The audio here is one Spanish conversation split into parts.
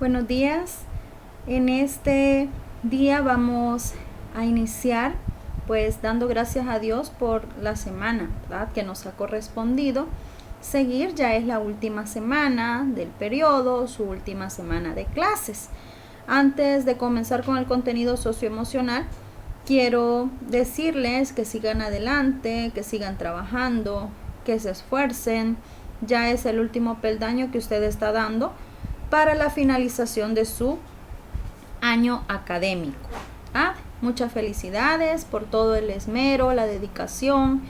Buenos días. En este día vamos a iniciar pues dando gracias a Dios por la semana, ¿verdad?, que nos ha correspondido seguir. Ya es la última semana del periodo, su última semana de clases. Antes de comenzar con el contenido socioemocional, quiero decirles que sigan adelante, que sigan trabajando, que se esfuercen. Ya es el último peldaño que usted está dando para la finalización de su año académico. Muchas felicidades por todo el esmero, la dedicación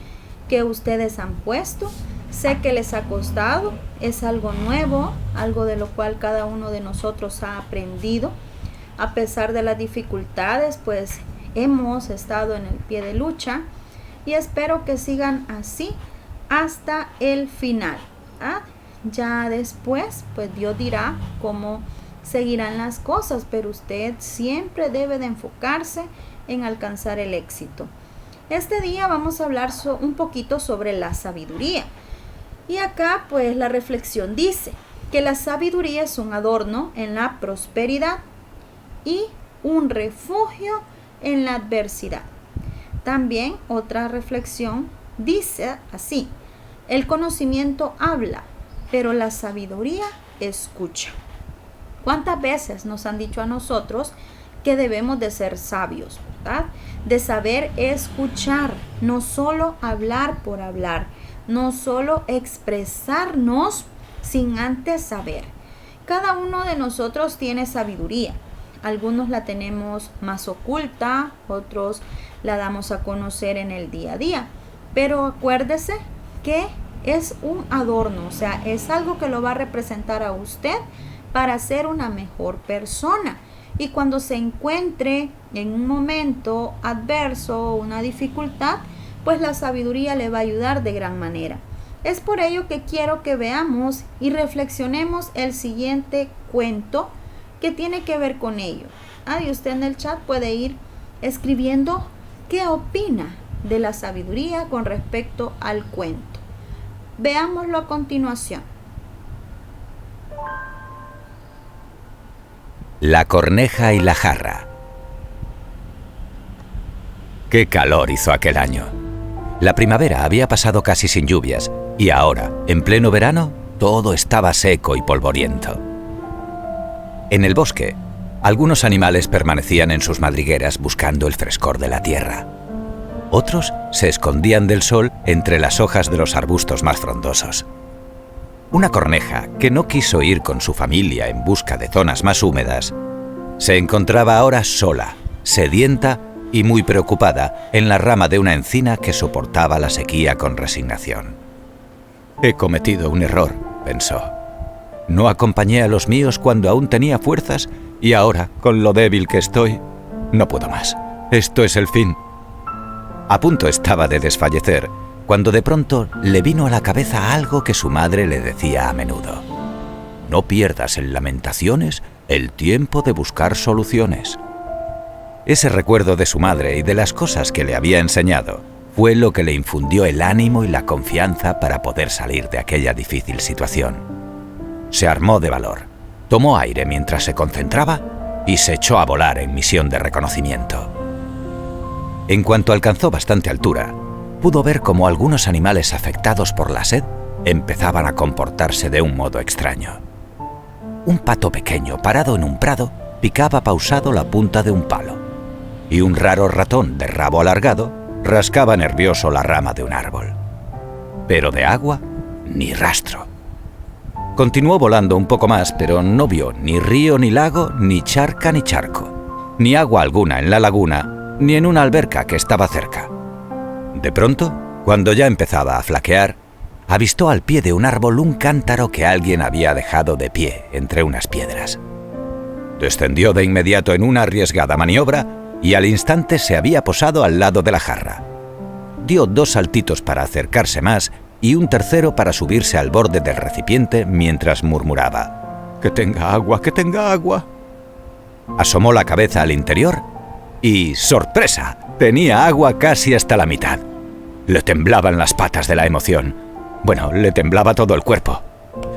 que ustedes han puesto. Sé que les ha costado, es algo nuevo, algo de lo cual cada uno de nosotros ha aprendido. A pesar de las dificultades, pues hemos estado en el pie de lucha y espero que sigan así hasta el final. Ya después, pues Dios dirá cómo seguirán las cosas, pero usted siempre debe de enfocarse en alcanzar el éxito. Este día vamos a hablar un poquito sobre la sabiduría. Y acá, pues la reflexión dice que la sabiduría es un adorno en la prosperidad y un refugio en la adversidad. También otra reflexión dice así: el conocimiento habla, pero la sabiduría escucha. ¿Cuántas veces nos han dicho a nosotros que debemos de ser sabios, ¿verdad? De saber escuchar, no solo hablar por hablar, no solo expresarnos sin antes saber. Cada uno de nosotros tiene sabiduría. Algunos la tenemos más oculta, otros la damos a conocer en el día a día. Pero acuérdese que es un adorno, o sea, es algo que lo va a representar a usted para ser una mejor persona. Y cuando se encuentre en un momento adverso, una dificultad, pues la sabiduría le va a ayudar de gran manera. Es por ello que quiero que veamos y reflexionemos el siguiente cuento que tiene que ver con ello. Y usted en el chat puede ir escribiendo qué opina de la sabiduría con respecto al cuento. Veámoslo a continuación. La corneja y la jarra. ¡Qué calor hizo aquel año! La primavera había pasado casi sin lluvias y ahora, en pleno verano, todo estaba seco y polvoriento. En el bosque, algunos animales permanecían en sus madrigueras buscando el frescor de la tierra. Otros se escondían del sol entre las hojas de los arbustos más frondosos. Una corneja, que no quiso ir con su familia en busca de zonas más húmedas, se encontraba ahora sola, sedienta y muy preocupada en la rama de una encina que soportaba la sequía con resignación. «He cometido un error», pensó. «No acompañé a los míos cuando aún tenía fuerzas y ahora, con lo débil que estoy, no puedo más. Esto es el fin». A punto estaba de desfallecer cuando de pronto le vino a la cabeza algo que su madre le decía a menudo: «No pierdas en lamentaciones el tiempo de buscar soluciones». Ese recuerdo de su madre y de las cosas que le había enseñado fue lo que le infundió el ánimo y la confianza para poder salir de aquella difícil situación. Se armó de valor, tomó aire mientras se concentraba y se echó a volar en misión de reconocimiento. En cuanto alcanzó bastante altura, pudo ver cómo algunos animales afectados por la sed empezaban a comportarse de un modo extraño. Un pato pequeño parado en un prado picaba pausado la punta de un palo, y un raro ratón de rabo alargado rascaba nervioso la rama de un árbol. Pero de agua, ni rastro. Continuó volando un poco más, pero no vio ni río ni lago, ni charca ni charco, ni agua alguna en la laguna, ni en una alberca que estaba cerca. De pronto, cuando ya empezaba a flaquear, avistó al pie de un árbol un cántaro que alguien había dejado de pie entre unas piedras. Descendió de inmediato en una arriesgada maniobra y al instante se había posado al lado de la jarra. Dio 2 saltitos para acercarse más y un tercero para subirse al borde del recipiente mientras murmuraba: «¡Que tenga agua, que tenga agua!». Asomó la cabeza al interior y ¡sorpresa!, tenía agua casi hasta la mitad. Le temblaban las patas de la emoción. Bueno, le temblaba todo el cuerpo.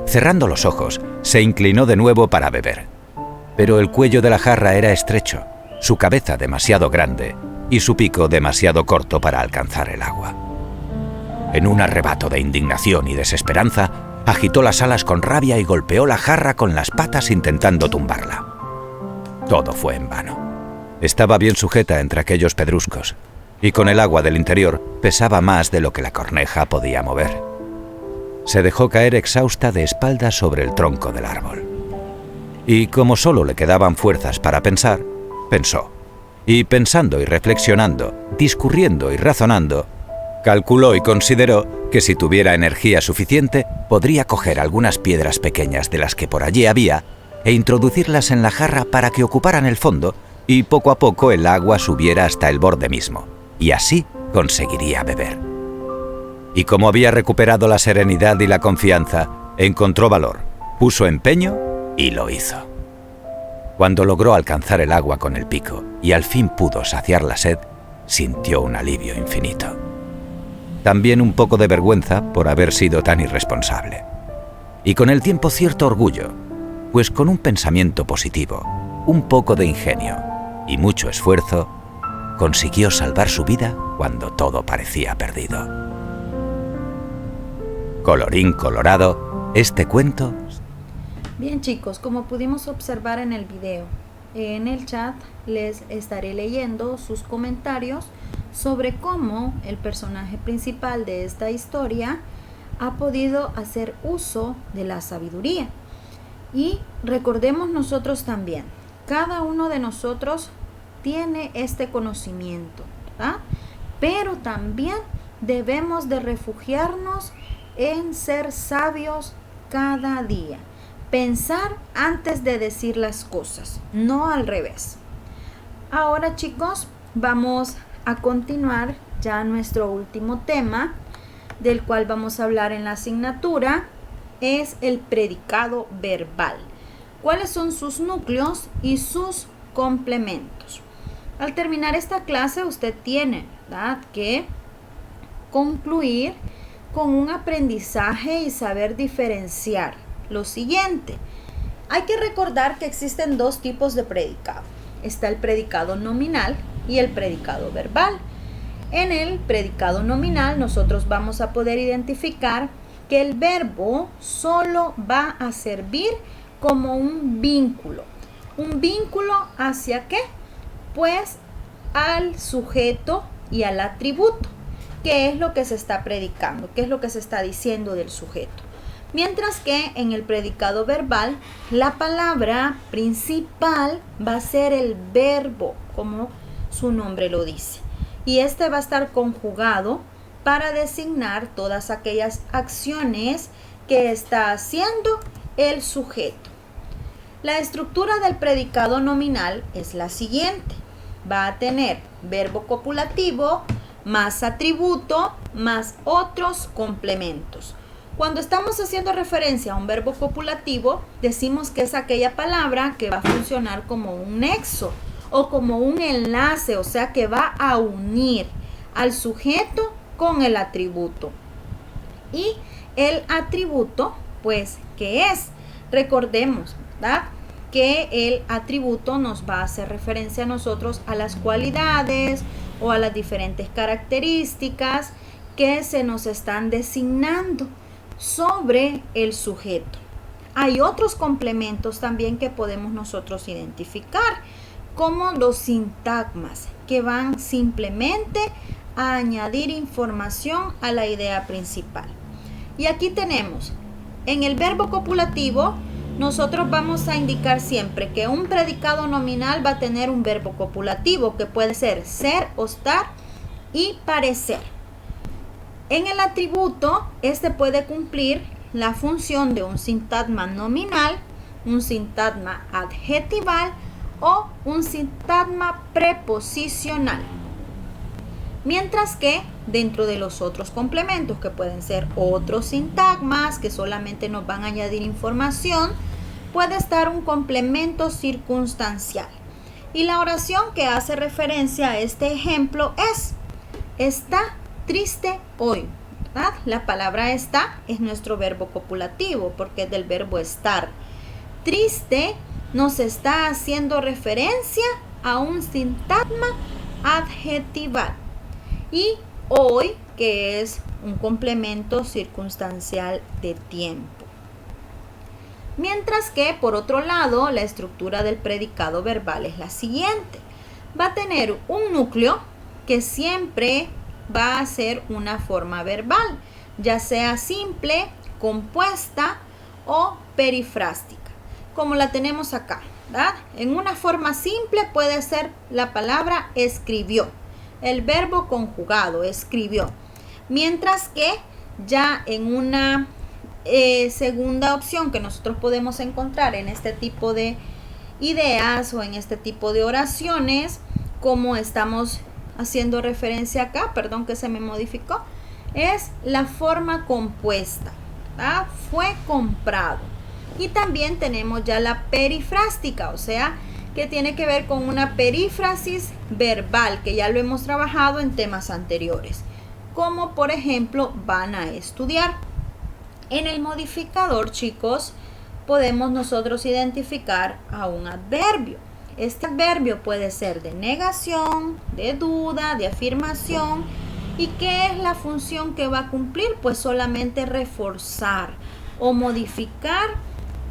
Cerrando los ojos, se inclinó de nuevo para beber. pero el cuello de la jarra era estrecho, su cabeza demasiado grande y su pico demasiado corto para alcanzar el agua. En un arrebato de indignación y desesperanza, agitó las alas con rabia y golpeó la jarra con las patas intentando tumbarla. Todo fue en vano. Estaba bien sujeta entre aquellos pedruscos, y con el agua del interior pesaba más de lo que la corneja podía mover. Se dejó caer exhausta de espaldas sobre el tronco del árbol. Y como solo le quedaban fuerzas para pensar, pensó. Y pensando y reflexionando, discurriendo y razonando, calculó y consideró que si tuviera energía suficiente, podría coger algunas piedras pequeñas de las que por allí había e introducirlas en la jarra para que ocuparan el fondo y poco a poco el agua subiera hasta el borde mismo, y así conseguiría beber. Y como había recuperado la serenidad y la confianza, encontró valor, puso empeño y lo hizo. Cuando logró alcanzar el agua con el pico y al fin pudo saciar la sed, sintió un alivio infinito. También un poco de vergüenza por haber sido tan irresponsable. Y con el tiempo cierto orgullo, pues con un pensamiento positivo, un poco de ingenio y mucho esfuerzo, consiguió salvar su vida cuando todo parecía perdido. Colorín colorado, este cuento... Bien chicos, como pudimos observar en el video, en el chat les estaré leyendo sus comentarios sobre cómo el personaje principal de esta historia ha podido hacer uso de la sabiduría. Y recordemos nosotros también, cada uno de nosotros tiene este conocimiento, ¿verdad? Pero también debemos de refugiarnos en ser sabios cada día. Pensar antes de decir las cosas, no al revés. Ahora chicos, vamos a continuar ya nuestro último tema, del cual vamos a hablar en la asignatura, es el predicado verbal. ¿Cuáles son sus núcleos y sus complementos? Al terminar esta clase usted tiene, ¿verdad?, que concluir con un aprendizaje y saber diferenciar lo siguiente. Hay que recordar que existen dos tipos de predicado. Está el predicado nominal y el predicado verbal. En el predicado nominal nosotros vamos a poder identificar que el verbo solo va a servir como un vínculo. ¿Un vínculo hacia qué? Pues al sujeto y al atributo. ¿Qué es lo que se está predicando? ¿Qué es lo que se está diciendo del sujeto? Mientras que en el predicado verbal, la palabra principal va a ser el verbo, como su nombre lo dice. Y este va a estar conjugado para designar todas aquellas acciones que está haciendo el sujeto. La estructura del predicado nominal es la siguiente. Va a tener verbo copulativo, más atributo, más otros complementos. Cuando estamos haciendo referencia a un verbo copulativo, decimos que es aquella palabra que va a funcionar como un nexo o como un enlace, o sea que va a unir al sujeto con el atributo. Y el atributo, pues, ¿qué es? Recordemos, ¿verdad?, que el atributo nos va a hacer referencia a nosotros a las cualidades o a las diferentes características que se nos están designando sobre el sujeto. Hay otros complementos también que podemos nosotros identificar, como los sintagmas, que van simplemente a añadir información a la idea principal. Y aquí tenemos, en el verbo copulativo, nosotros vamos a indicar siempre que un predicado nominal va a tener un verbo copulativo que puede ser o estar y parecer. En el atributo, este puede cumplir la función de un sintagma nominal, un sintagma adjetival o un sintagma preposicional. Mientras que dentro de los otros complementos, que pueden ser otros sintagmas que solamente nos van a añadir información, puede estar un complemento circunstancial. Y la oración que hace referencia a este ejemplo es: está triste hoy, ¿verdad? La palabra está es nuestro verbo copulativo porque es del verbo estar. triste nos está haciendo referencia a un sintagma adjetival. Y hoy, que es un complemento circunstancial de tiempo. Mientras que, por otro lado, la estructura del predicado verbal es la siguiente. Va a tener un núcleo que siempre va a ser una forma verbal, ya sea simple, compuesta o perifrástica, como la tenemos acá, ¿verdad? En una forma simple puede ser la palabra escribió, el verbo conjugado, escribió. Mientras que ya en una segunda opción que nosotros podemos encontrar en este tipo de ideas o en este tipo de oraciones, como estamos haciendo referencia acá, perdón que se me modificó, es la forma compuesta, ¿verdad? Fue comprado. Y también tenemos ya la perifrástica, o sea, que tiene que ver con una perífrasis verbal, que ya lo hemos trabajado en temas anteriores, como por ejemplo van a estudiar. En el modificador, chicos, podemos nosotros identificar a un adverbio. Este adverbio puede ser de negación, de duda, de afirmación. ¿Y qué es la función que va a cumplir? Pues solamente reforzar o modificar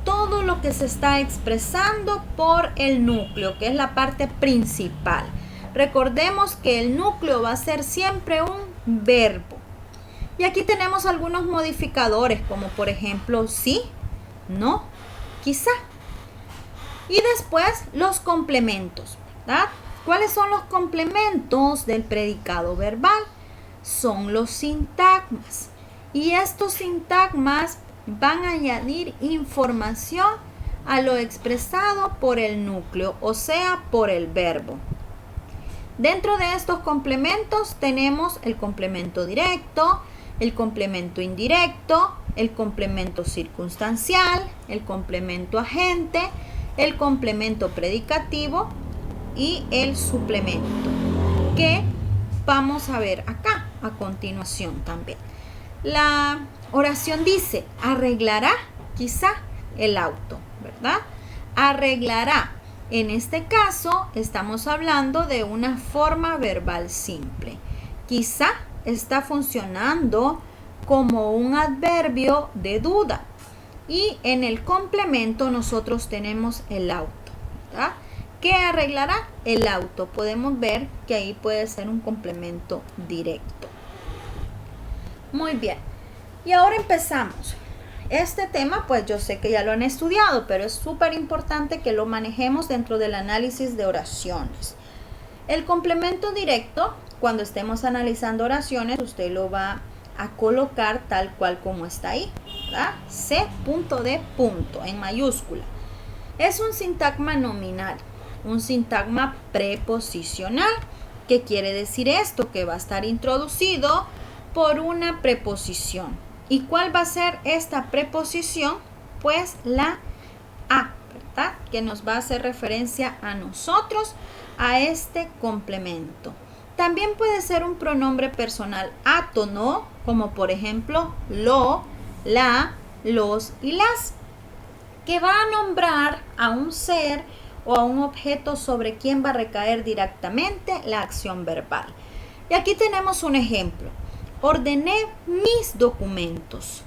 todo lo que se está expresando por el núcleo, que es la parte principal. Recordemos que el núcleo va a ser siempre un verbo. Y aquí tenemos algunos modificadores, como por ejemplo sí, no, quizá. Y después los complementos, ¿verdad? ¿Cuáles son los complementos del predicado verbal? Son los sintagmas. Y estos sintagmas van a añadir información a lo expresado por el núcleo, o sea, por el verbo. Dentro de estos complementos tenemos el complemento directo, el complemento indirecto, el complemento circunstancial, el complemento agente, el complemento predicativo y el suplemento, que vamos a ver acá a continuación también. La oración dice, arreglará quizá el auto, ¿verdad? Arreglará. En este caso estamos hablando de una forma verbal simple. Quizá está funcionando como un adverbio de duda. Y en el complemento nosotros tenemos el auto, ¿verdad? ¿Qué arreglará? El auto. Podemos ver que ahí puede ser un complemento directo. Muy bien. Y ahora empezamos. Este tema, pues yo sé que ya lo han estudiado, pero es súper importante que lo manejemos dentro del análisis de oraciones. El complemento directo, cuando estemos analizando oraciones, usted lo va a colocar tal cual como está ahí, ¿verdad? C.D. en mayúscula. Es un sintagma nominal, un sintagma preposicional. ¿Qué quiere decir esto? Que va a estar introducido por una preposición. ¿Y cuál va a ser esta preposición? Pues la a, ¿verdad? Que nos va a hacer referencia a nosotros, a este complemento. También puede ser un pronombre personal átono, como por ejemplo lo, la, los y las, que va a nombrar a un ser o a un objeto sobre quien va a recaer directamente la acción verbal. Y aquí tenemos un ejemplo. Ordené mis documentos.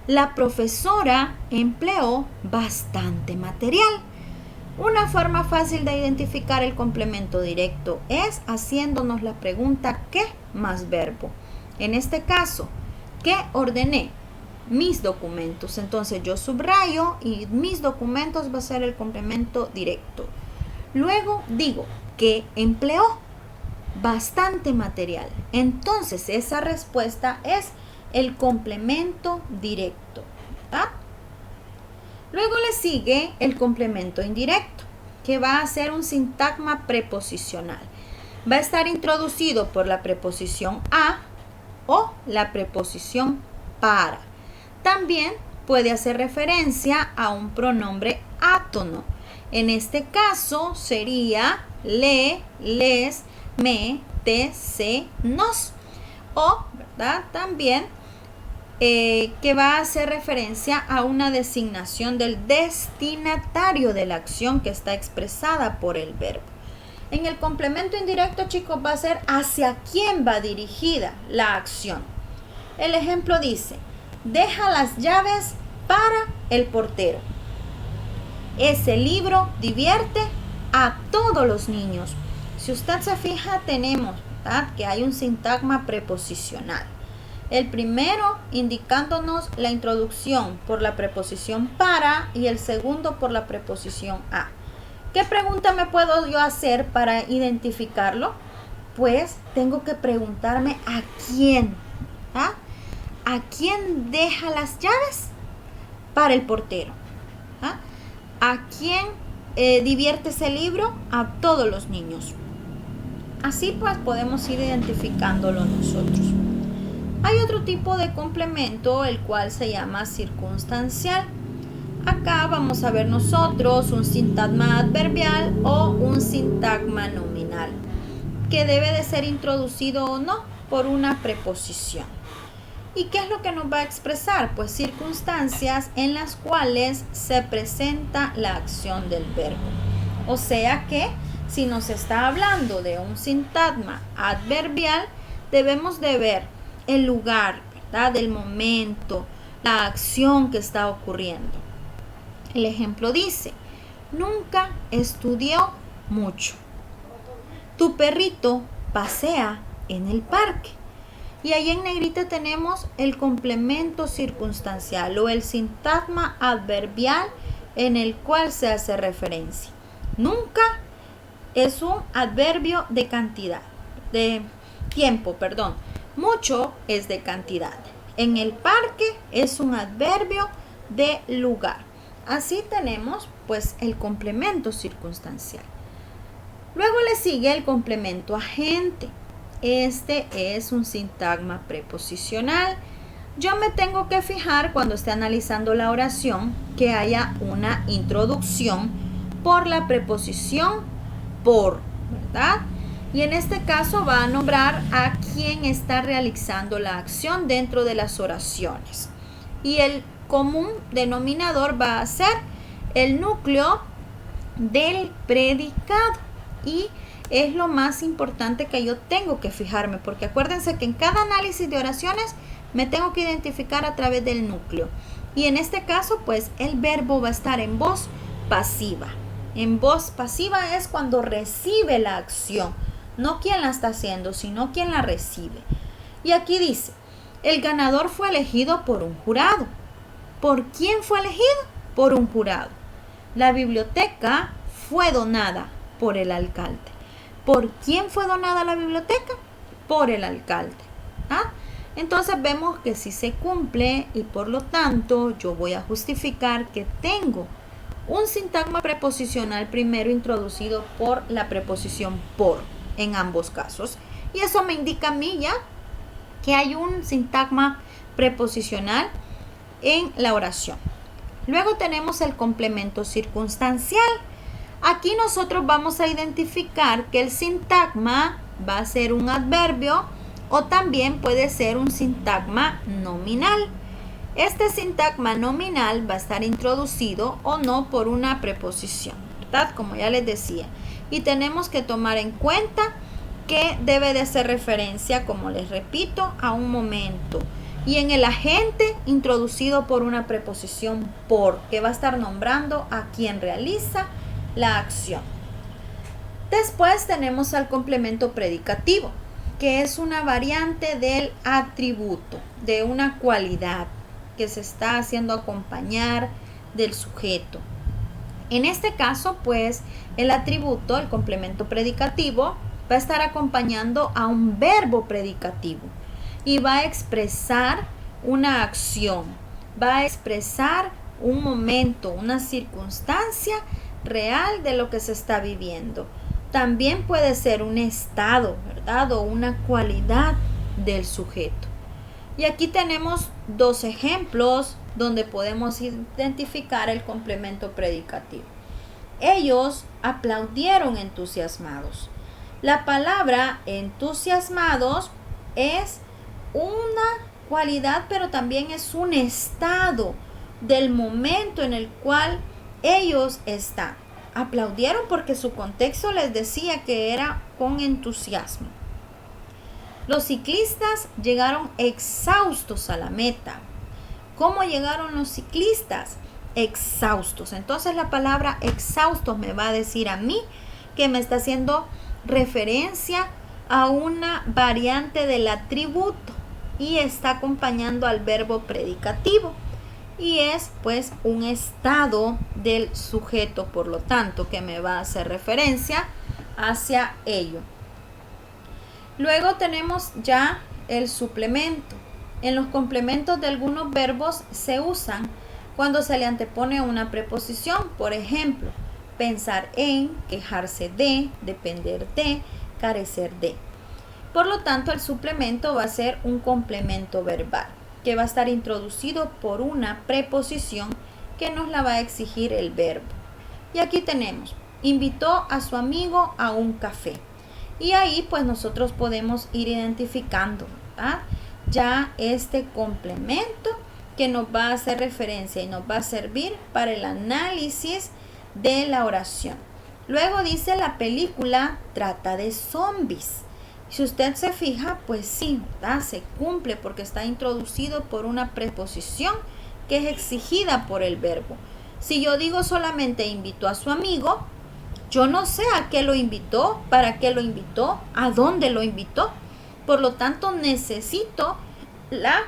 La profesora empleó bastante material. Una forma fácil de identificar el complemento directo es haciéndonos la pregunta ¿qué? Más verbo. En este caso, ¿qué ordené? Mis documentos. Entonces yo subrayo y mis documentos va a ser el complemento directo. Luego digo ¿qué empleó? Bastante material. Entonces esa respuesta es el complemento directo, ¿verdad? Luego le sigue el complemento indirecto, que va a ser un sintagma preposicional. Va a estar introducido por la preposición a o la preposición para. También puede hacer referencia a un pronombre átono. En este caso sería le, les, me, te, se, nos. O, ¿verdad? También que va a hacer referencia a una designación del destinatario de la acción que está expresada por el verbo. En el complemento indirecto, chicos, va a ser hacia quién va dirigida la acción. El ejemplo dice, deja las llaves para el portero. Ese libro divierte a todos los niños. Si usted se fija, tenemos, ¿verdad?, que hay un sintagma preposicional. El primero indicándonos la introducción por la preposición para y el segundo por la preposición a. ¿Qué pregunta me puedo yo hacer para identificarlo? Pues tengo que preguntarme a quién. ¿Ah? ¿A quién deja las llaves? Para el portero. ¿Ah? ¿A quién divierte ese libro? A todos los niños. Así pues podemos ir identificándolo nosotros. Hay otro tipo de complemento, el cual se llama circunstancial. Acá vamos a ver nosotros un sintagma adverbial o un sintagma nominal, que debe de ser introducido o no por una preposición. ¿Y qué es lo que nos va a expresar? Pues circunstancias en las cuales se presenta la acción del verbo. O sea que si nos está hablando de un sintagma adverbial, debemos de ver el lugar, ¿verdad?, el momento, la acción que está ocurriendo. El ejemplo dice, nunca estudió mucho. Tu perrito pasea en el parque. Y ahí en negrita tenemos el complemento circunstancial o el sintagma adverbial en el cual se hace referencia. Nunca es un adverbio de cantidad, de tiempo, perdón. Mucho es de cantidad. En el parque es un adverbio de lugar. Así tenemos pues el complemento circunstancial. Luego le sigue el complemento agente. Este es un sintagma preposicional. Yo me tengo que fijar cuando esté analizando la oración que haya una introducción por la preposición por, ¿verdad? Y en este caso va a nombrar a quien está realizando la acción dentro de las oraciones. Y el común denominador va a ser el núcleo del predicado. Y es lo más importante que yo tengo que fijarme, porque acuérdense que en cada análisis de oraciones me tengo que identificar a través del núcleo. Y en este caso, pues el verbo va a estar en voz pasiva. En voz pasiva es cuando recibe la acción. No quien la está haciendo, sino quien la recibe. Y aquí dice, el ganador fue elegido por un jurado. ¿Por quién fue elegido? Por un jurado. La biblioteca fue donada por el alcalde. ¿Por quién fue donada la biblioteca? Por el alcalde. ¿Ah? Entonces vemos que sí se cumple y por lo tanto yo voy a justificar que tengo un sintagma preposicional primero introducido por la preposición por en ambos casos. Y eso me indica a mí ya que hay un sintagma preposicional en la oración. Luego tenemos el complemento circunstancial. Aquí nosotros vamos a identificar que el sintagma va a ser un adverbio o también puede ser un sintagma nominal. Este sintagma nominal va a estar introducido o no por una preposición, ¿verdad? Como ya les decía. Y tenemos que tomar en cuenta que debe de hacer referencia, como les repito, a un momento. Y en el agente introducido por una preposición por, que va a estar nombrando a quien realiza la acción. Después tenemos al complemento predicativo, que es una variante del atributo, de una cualidad que se está haciendo acompañar del sujeto. En este caso, pues, el atributo, el complemento predicativo, va a estar acompañando a un verbo predicativo y va a expresar una acción, va a expresar un momento, una circunstancia real de lo que se está viviendo. También puede ser un estado, ¿verdad? O una cualidad del sujeto. Y aquí tenemos dos ejemplos donde podemos identificar el complemento predicativo. Ellos aplaudieron entusiasmados. La palabra entusiasmados es una cualidad, pero también es un estado del momento en el cual ellos están. Aplaudieron porque su contexto les decía que era con entusiasmo. Los ciclistas llegaron exhaustos a la meta. ¿Cómo llegaron los ciclistas? Exhaustos. Entonces la palabra exhaustos me va a decir a mí que me está haciendo referencia a una variante del atributo y está acompañando al verbo predicativo y es pues un estado del sujeto, por lo tanto que me va a hacer referencia hacia ello. Luego tenemos ya el suplemento. En los complementos de algunos verbos se usan cuando se le antepone una preposición, por ejemplo, pensar en, quejarse de, depender de, carecer de. Por lo tanto, el suplemento va a ser un complemento verbal que va a estar introducido por una preposición que nos la va a exigir el verbo. Y aquí tenemos, invitó a su amigo a un café. Y ahí pues nosotros podemos ir identificando, ¿verdad?, ya este complemento que nos va a hacer referencia y nos va a servir para el análisis de la oración. Luego dice, la película trata de zombies. Si usted se fija, pues sí, ¿verdad?, se cumple porque está introducido por una preposición que es exigida por el verbo. Si yo digo solamente invitó a su amigo, yo no sé a qué lo invitó, para qué lo invitó, a dónde lo invitó. Por lo tanto, necesito la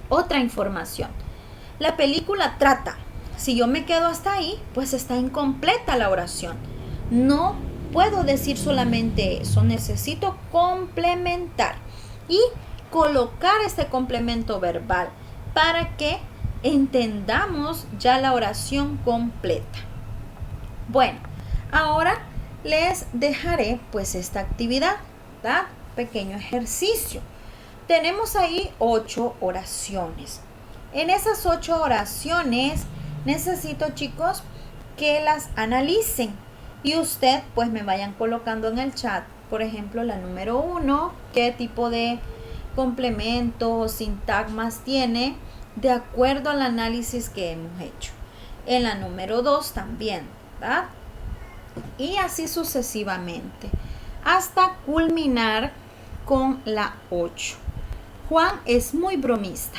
otra información. La película trata. Si yo me quedo hasta ahí, pues está incompleta la oración. No puedo decir solamente eso. Necesito complementar y colocar este complemento verbal para que entendamos ya la oración completa. Bueno, ahora les dejaré pues esta actividad, ¿verdad? Pequeño ejercicio. Tenemos ahí 8 oraciones. En esas 8 oraciones necesito, chicos, que las analicen y usted pues me vayan colocando en el chat, por ejemplo, la número 1, qué tipo de complemento o sintagmas tiene de acuerdo al análisis que hemos hecho. En la número 2 también, ¿verdad? Y así sucesivamente, hasta culminar con la 8. Juan es muy bromista.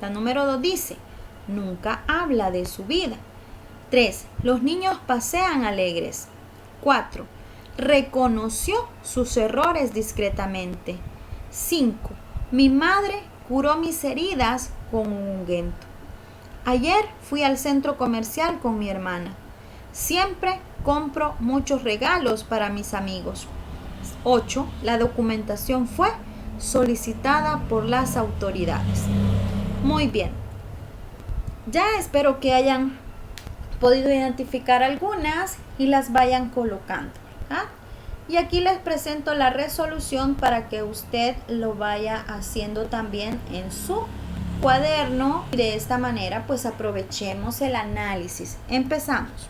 La número 2 dice, nunca habla de su vida. 3. Los niños pasean alegres. 4. Reconoció sus errores discretamente. 5. Mi madre curó mis heridas con un ungüento. Ayer fui al centro comercial con mi hermana. Siempre compro muchos regalos para mis amigos. 8. La documentación fue solicitada por las autoridades. Muy bien. Ya espero que hayan podido identificar algunas y las vayan colocando, ¿verdad? Y aquí les presento la resolución para que usted lo vaya haciendo también en su cuaderno. De esta manera, pues aprovechemos el análisis. Empezamos.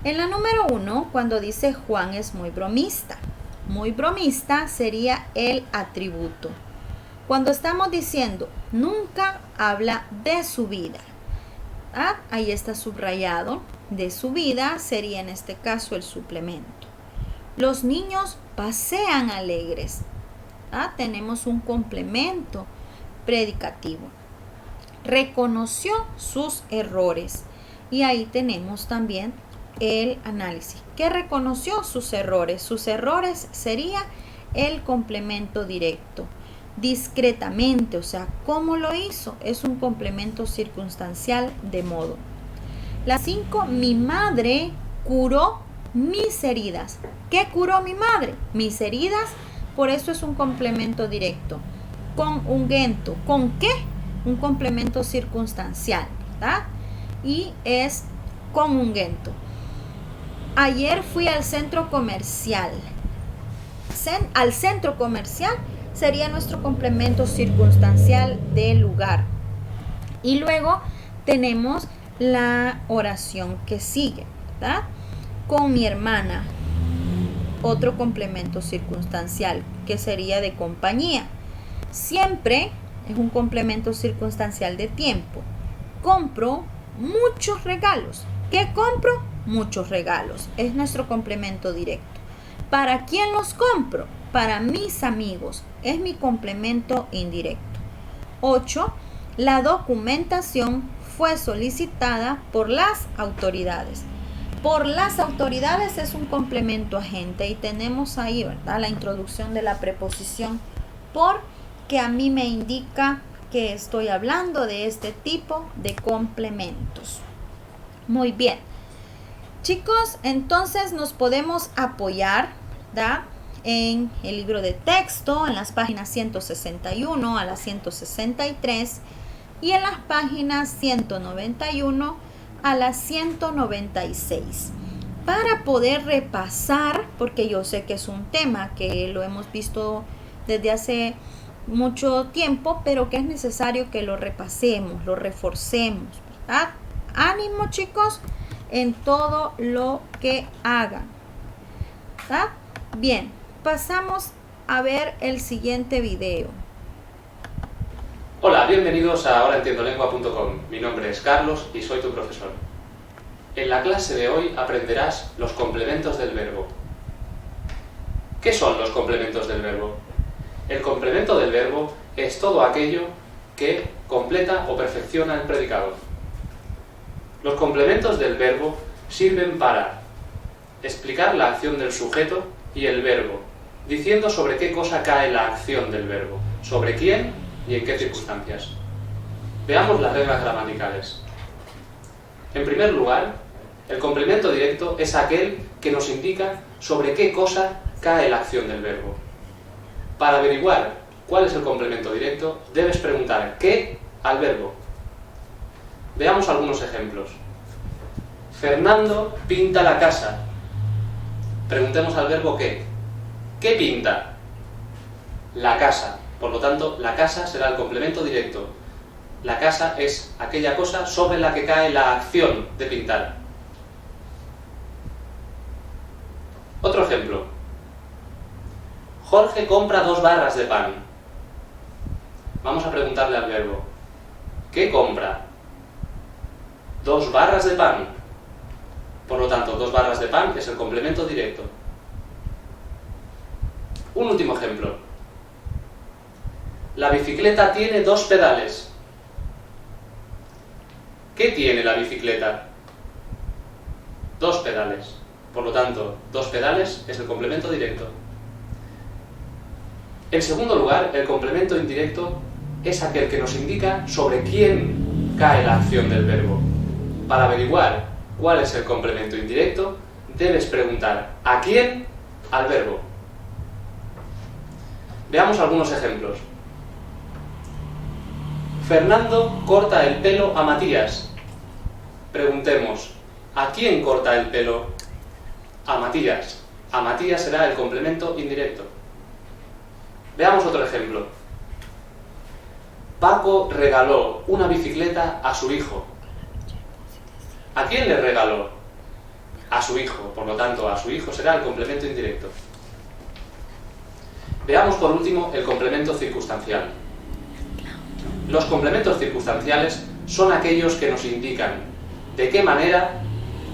En la número 1, cuando dice Juan es muy bromista. Muy bromista sería el atributo. Cuando estamos diciendo nunca habla de su vida, ahí está subrayado, de su vida sería en este caso el suplemento. Los niños pasean alegres. Tenemos un complemento predicativo. Reconoció sus errores y ahí tenemos también el análisis. ¿Qué reconoció? Sus errores. Sus errores sería el complemento directo. Discretamente, o sea, ¿cómo lo hizo? Es un complemento circunstancial de modo. La 5, mi madre curó mis heridas. ¿Qué curó mi madre? Mis heridas, por eso es un complemento directo. Con ungüento. ¿Con qué? Un complemento circunstancial, ¿verdad? Y es con ungüento. Ayer fui al centro comercial. Al centro comercial sería nuestro complemento circunstancial del lugar. Y luego tenemos la oración que sigue, ¿verdad? Con mi hermana. Otro complemento circunstancial que sería de compañía. Siempre es un complemento circunstancial de tiempo. Compro muchos regalos. ¿Qué compro? Muchos regalos. Es nuestro complemento directo. ¿Para quién los compro? Para mis amigos. Es mi complemento indirecto. 8. La documentación fue solicitada por las autoridades. Por las autoridades es un complemento agente y tenemos ahí, ¿verdad?, la introducción de la preposición por, que a mí me indica que estoy hablando de este tipo de complementos. Muy bien. Chicos, entonces nos podemos apoyar, ¿verdad?, en el libro de texto, en las páginas 161 a las 163 y en las páginas 191 a las 196. Para poder repasar, porque yo sé que es un tema que lo hemos visto desde hace mucho tiempo, pero que es necesario que lo repasemos, lo reforcemos, ¿verdad? Ánimo, chicos, en todo lo que hagan, ¿verdad? Bien, pasamos a ver el siguiente video. Hola, bienvenidos a ahoraentiendolengua.com. Mi nombre es Carlos y soy tu profesor. En la clase de hoy aprenderás los complementos del verbo. ¿Qué son los complementos del verbo? El complemento del verbo es todo aquello que completa o perfecciona el predicado. Los complementos del verbo sirven para explicar la acción del sujeto y el verbo, diciendo sobre qué cosa cae la acción del verbo, sobre quién y en qué circunstancias. Veamos las reglas gramaticales. En primer lugar, el complemento directo es aquel que nos indica sobre qué cosa cae la acción del verbo. Para averiguar cuál es el complemento directo, debes preguntar ¿qué? Al verbo. Veamos algunos ejemplos. Fernando pinta la casa. Preguntemos al verbo ¿qué? ¿Qué pinta? La casa. Por lo tanto, la casa será el complemento directo. La casa es aquella cosa sobre la que cae la acción de pintar. Otro ejemplo. Jorge compra 2 barras de pan. Vamos a preguntarle al verbo ¿qué compra? 2 barras de pan. Por lo tanto, 2 barras de pan es el complemento directo. Un último ejemplo. La bicicleta tiene 2 pedales. ¿Qué tiene la bicicleta? 2 pedales. Por lo tanto, 2 pedales es el complemento directo. En segundo lugar, el complemento indirecto es aquel que nos indica sobre quién cae la acción del verbo. Para averiguar cuál es el complemento indirecto, debes preguntar ¿a quién? Al verbo. Veamos algunos ejemplos. Fernando corta el pelo a Matías. Preguntemos, ¿a quién corta el pelo? A Matías. A Matías será el complemento indirecto. Veamos otro ejemplo. Paco regaló una bicicleta a su hijo. ¿A quién le regaló? A su hijo. Por lo tanto, a su hijo será el complemento indirecto. Veamos por último el complemento circunstancial. Los complementos circunstanciales son aquellos que nos indican de qué manera,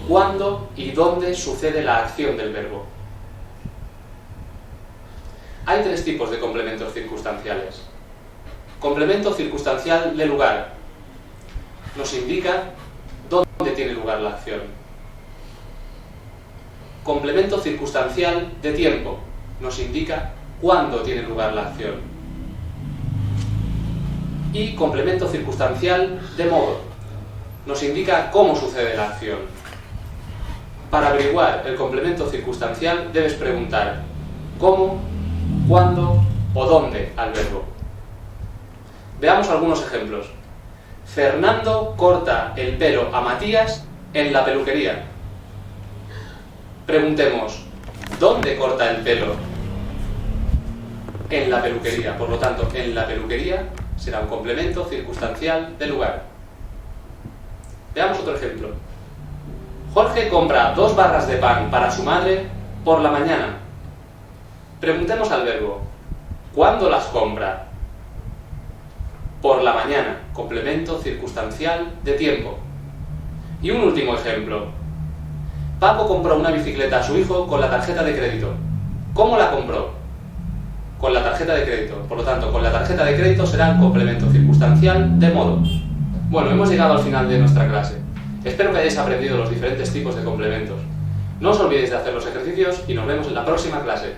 cuándo y dónde sucede la acción del verbo. Hay 3 tipos de complementos circunstanciales. Complemento circunstancial de lugar. Nos indica dónde tiene lugar la acción. Complemento circunstancial de tiempo. Nos indica cuándo tiene lugar la acción. Y complemento circunstancial de modo. Nos indica cómo sucede la acción. Para averiguar el complemento circunstancial debes preguntar cómo, cuándo o dónde al verbo. Veamos algunos ejemplos. Fernando corta el pelo a Matías en la peluquería. Preguntemos, ¿dónde corta el pelo? En la peluquería. Por lo tanto, en la peluquería será un complemento circunstancial de lugar. Veamos otro ejemplo. Jorge compra 2 barras de pan para su madre por la mañana. Preguntemos al verbo, ¿cuándo las compra? Por la mañana, complemento circunstancial de tiempo. Y un último ejemplo. Paco compró una bicicleta a su hijo con la tarjeta de crédito. ¿Cómo la compró? Con la tarjeta de crédito. Por lo tanto, con la tarjeta de crédito será el complemento circunstancial de modo. Bueno, hemos llegado al final de nuestra clase. Espero que hayáis aprendido los diferentes tipos de complementos. No os olvidéis de hacer los ejercicios y nos vemos en la próxima clase.